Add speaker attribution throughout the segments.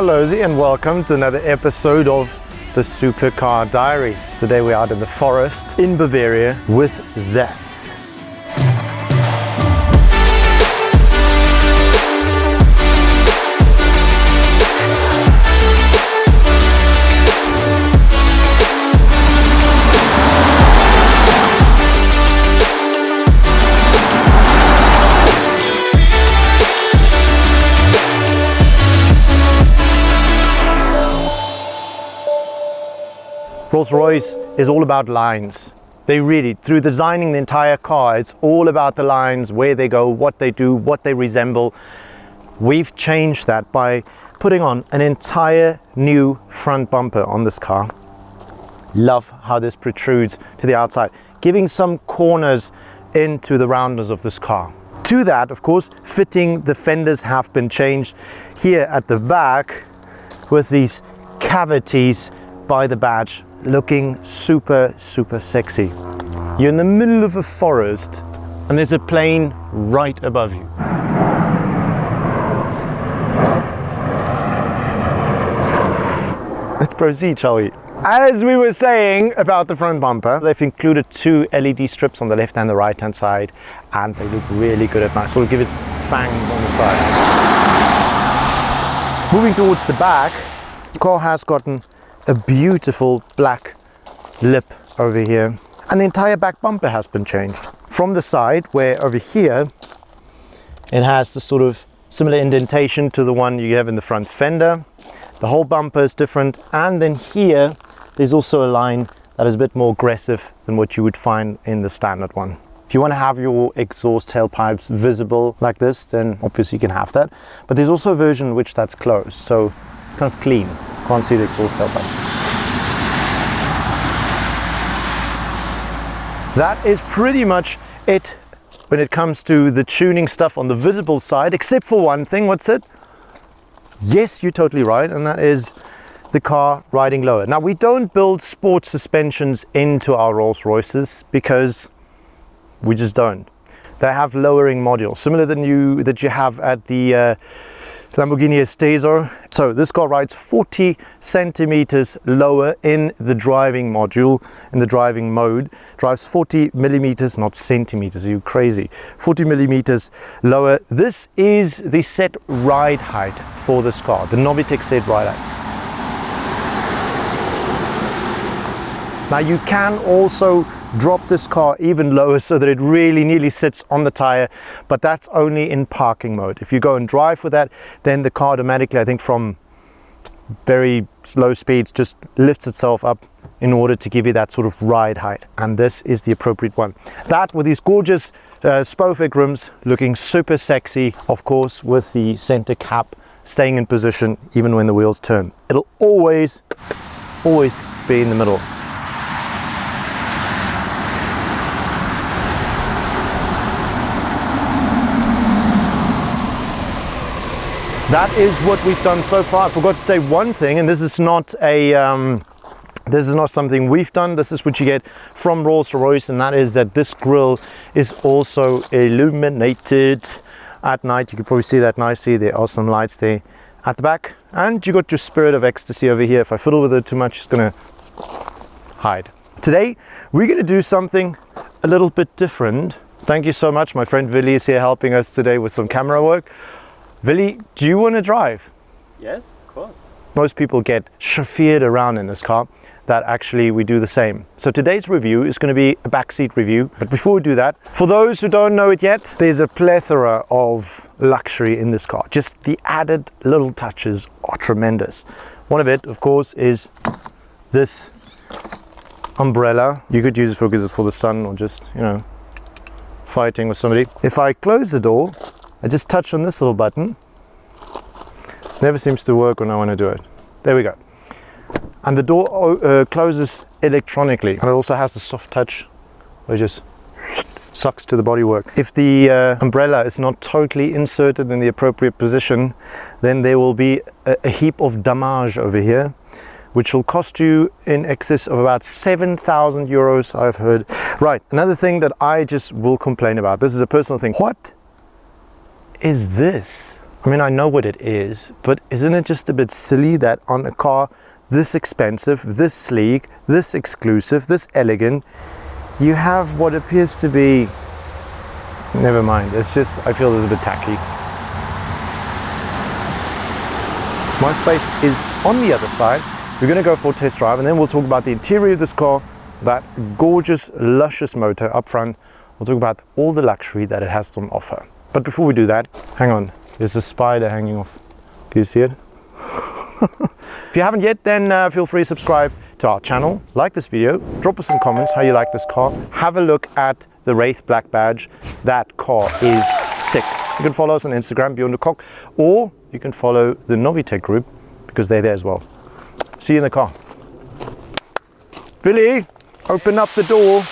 Speaker 1: Losey and welcome to another episode of the Supercar Diaries. Today we're out in the forest in Bavaria with this. Rolls-Royce is all about lines. They really, through designing the entire car, it's all about the lines, where they go, what they do, what they resemble. We've changed that by putting on an entire new front bumper on this car. Love how this protrudes to the outside, giving some corners into the roundness of this car. To that, of course, fitting the fenders have been changed here at the back with these cavities by the badge, looking super sexy. You're in the middle of a forest and there's a plane right above you. Let's proceed, shall we? As we were saying about the front bumper, they've included two LED strips on the left and the right hand side, and they look really good at night, sort of give it fangs on the side. Moving towards the back, the car has gotten a beautiful black lip over here, and the entire back bumper has been changed. From the side, where over here it has the sort of similar indentation to the one you have in the front fender, the whole bumper is different, and then here there's also a line that is a bit more aggressive than what you would find in the standard one. If you want to have your exhaust tailpipes visible like this, then obviously you can have that, but there's also a version which that's closed, so it's kind of clean. Can't see the exhaust tailpipes. That is pretty much it when it comes to the tuning stuff on the visible side, except for one thing. What's it? Yes, you're totally right, and that is the car riding lower. Now, we don't build sport suspensions into our Rolls Royces because we just don't. They have lowering modules, similar than that you have at the Lamborghini Esteso. So this car rides 40 centimeters lower in the driving module, in the driving mode. Drives 40 millimeters, not centimeters, are you crazy? 40 millimeters lower. This is the set ride height for this car, the Novitec set ride height. Now you can also drop this car even lower so that it really nearly sits on the tire, but that's only in parking mode. If you go and drive with that, then the car automatically, I think from very slow speeds, just lifts itself up in order to give you that sort of ride height, and this is the appropriate one. That with these gorgeous Spofec rims, looking super sexy, of course, with the center cap staying in position even when the wheels turn. It'll always be in the middle. That is what we've done so far. I forgot to say one thing, and this is not something we've done. This is what you get from Rolls-Royce, and that is that this grille is also illuminated at night. You can probably see that nicely. There are some lights there at the back, and you got your Spirit of Ecstasy over here. If I fiddle with it too much, it's gonna hide. Today, we're gonna do something a little bit different. Thank you so much. My friend Willy is here helping us today with some camera work. Willy, do you want to drive?
Speaker 2: Yes, of course.
Speaker 1: Most people get chauffeured around in this car. That actually we do the same. So today's review is going to be a backseat review. But before we do that, for those who don't know it yet, there's a plethora of luxury in this car. Just the added little touches are tremendous. One of it, of course, is this umbrella. You could use it for the sun or just, you know, fighting with somebody. If I close the door, I just touch on this little button. This never seems to work when I want to do it. There we go. And the door closes electronically. And it also has the soft touch where it just sucks to the bodywork. If the umbrella is not totally inserted in the appropriate position, then there will be a heap of damage over here, which will cost you in excess of about 7,000 euros, I've heard. Right, another thing that I just will complain about. This is a personal thing. What is this? I mean, I know what it is, but isn't it just a bit silly that on a car this expensive, this sleek, this exclusive, this elegant, you have what appears to be, never mind, it's just, I feel it's a bit tacky. My space is on the other side. We're gonna go for a test drive and then we'll talk about the interior of this car, that gorgeous, luscious motor up front. We'll talk about all the luxury that it has on offer. But before we do that, hang on, there's a spider hanging off. Can you see it? If you haven't yet, then feel free to subscribe to our channel, like this video, drop us some comments how you like this car, have a look at the Wraith Black badge. That car is sick. You can follow us on Instagram, Beyond the Cock, or you can follow the Novitec group because they're there as well. See you in the car. Billy, open up the door.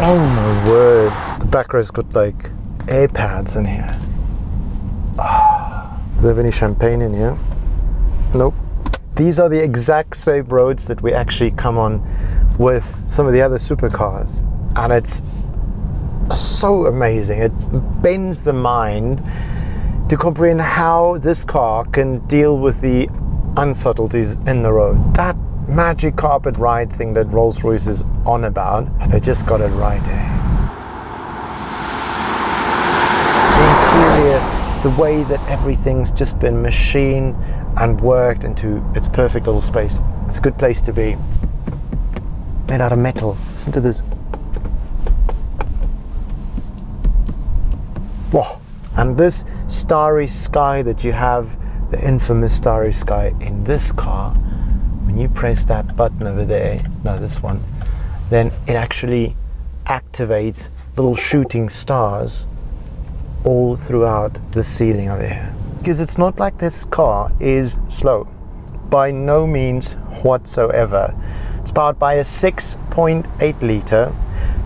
Speaker 1: Oh my word, the back row's got like air pads in here. Oh, do they have any champagne in here? Nope. These are the exact same roads that we actually come on with some of the other supercars, and it's so amazing. It bends the mind to comprehend how this car can deal with the unsubtleties in the road. That magic carpet ride thing that Rolls-Royce is on about, they just got it right. The interior, the way that everything's just been machined and worked into its perfect little space. It's a good place to be. Made out of metal. Listen to this. Whoa. And this starry sky that you have, the infamous starry sky in this car, when you press that button over there, no, this one, then it actually activates little shooting stars all throughout the ceiling over here. Because it's not like this car is slow, by no means whatsoever. It's powered by a 6.8 litre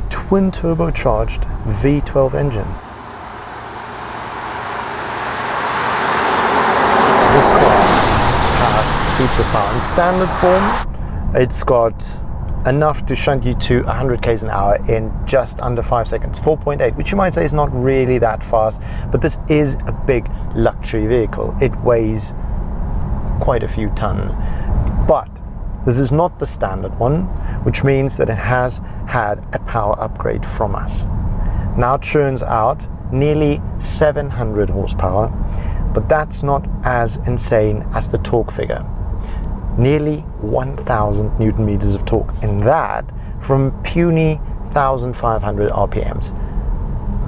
Speaker 1: twin turbocharged V12 engine. This car has heaps of power. In standard form, it's got enough to shunt you to 100 km an hour in just under 5 seconds, 4.8, which you might say is not really that fast, but this is a big luxury vehicle. It weighs quite a few ton, but this is not the standard one, which means that it has had a power upgrade from us. Now it churns out nearly 700 horsepower, but that's not as insane as the torque figure. Nearly 1,000 Newton meters of torque, and that from puny 1,500 RPMs.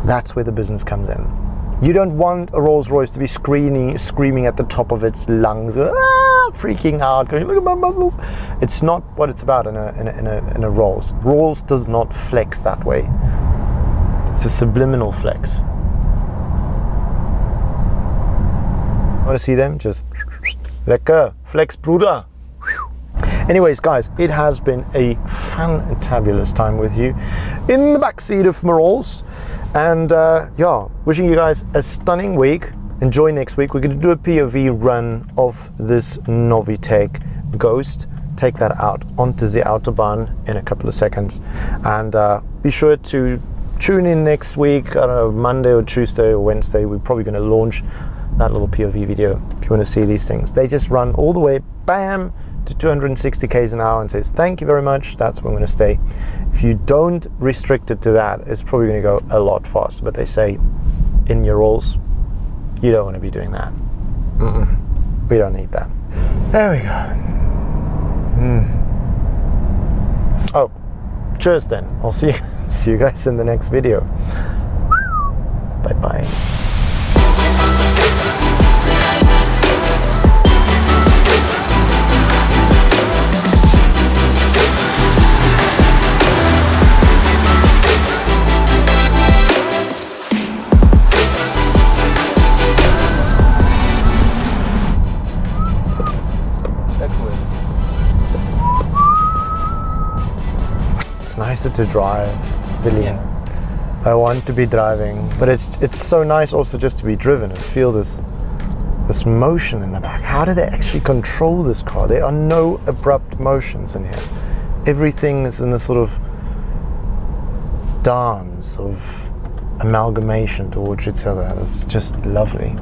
Speaker 1: That's where the business comes in. You don't want a Rolls Royce to be screaming at the top of its lungs, freaking out, going, look at my muscles. It's not what it's about in a Rolls. Rolls does not flex that way. It's a subliminal flex. Want to see them? Just lekker, flex bruder. Anyways, guys, it has been a fantabulous time with you in the backseat of my Rolls, and yeah, wishing you guys a stunning week. Enjoy next week. We're going to do a POV run of this Novitec Ghost. Take that out onto the Autobahn in a couple of seconds, and be sure to tune in next week. I don't know, Monday or Tuesday or Wednesday. We're probably going to launch that little POV video if you want to see these things. They just run all the way, bam, to 260 km an hour and says thank you very much. That's where I'm going to stay. If you don't restrict it to that, it's probably going to go a lot faster. But they say in your Rolls, you don't want to be doing that. We don't need that. There we go. Oh, cheers then. I'll see you guys in the next video. Bye bye. taste it to drive, Billy. I want to be driving, but it's so nice also just to be driven and feel this motion in the back. How do they actually control this car? There are no abrupt motions in here. Everything is in this sort of dance of amalgamation towards each other. It's just lovely.